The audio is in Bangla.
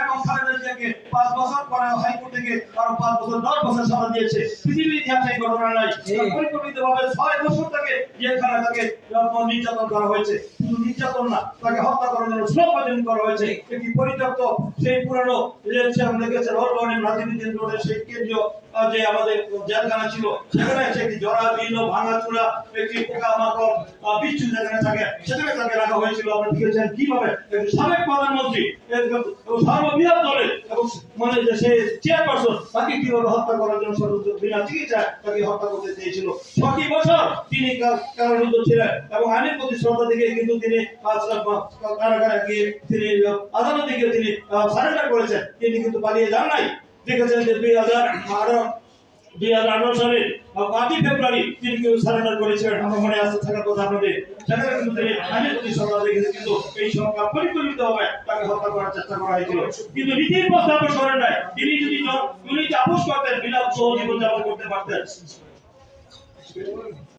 এবং খালেদা জিয়াকে 5 বছর পরে হাইকোর্ট থেকে আরো 5 বছর 10 বছর সাজা দিয়েছে। পৃথিবীর ইতিহাসে এই ঘটনা নাই। পরিকল্পিতভাবে 6 বছর থেকে জেলখানাটাকে নির্যাতন করা হয়েছে। শুধু নির্যাতন না, তাকে হত্যা করার জন্য ষড়যন্ত্র করা হয়েছে। একটি পরিত্যক্ত সেই পুরানো দেখেছেন অলবর্নের রাজনীতির রোডের সেই কেন্দ্রীয় যে আমাদের জেলখানা ছিল, সেখানে একটি জরাজীর্ণ ভাঙাচোরা একটি পোকামাকড় বিচ্ছু যেখানে থাকে, সেখানে তাকে রাখা হয়েছিল। আপনারা দেখেছেন কিভাবে সাবেক প্রধানমন্ত্রী সর্ববৃহৎ দলের এবং মানে যে সে চেয়ারপারসন তাকে কিভাবে হত্যা করার জন্য সর্বোচ্চ বিনা চিকিৎসায় তাকে হত্যা করতে চেয়েছিল। 6টি বছর তিনি কারারুদ্ধ ছিলেন এবং আইনের প্রতি শ্রদ্ধা থেকে কিন্তু তিনি কারাগারে গিয়ে তিনি আদালতে গিয়ে তিনি সারেন্ডার করেছেন। তিনি কিন্তু পালিয়ে যান নাই। দেখেছেন যে 2018 সালে 5 ফেব্রুয়ারি তিনি কিন্তু সারেন্ডার করেছিলেন। আমার মনে আছে থাকার কথা আপনাদের। সেখানে কিন্তু তিনি আইনের প্রতি শ্রদ্ধা দেখেছেন, কিন্তু এই সরকার পরিকল্পিতভাবে তাকে হত্যা করার চেষ্টা করা হয়েছিল। কিন্তু নীতির প্রস্তাব করেন নাই। তিনি যদি দুর্নীতি আপোষ করতেন, বিলাপ সহ জীবনযাপন করতে পারতেন।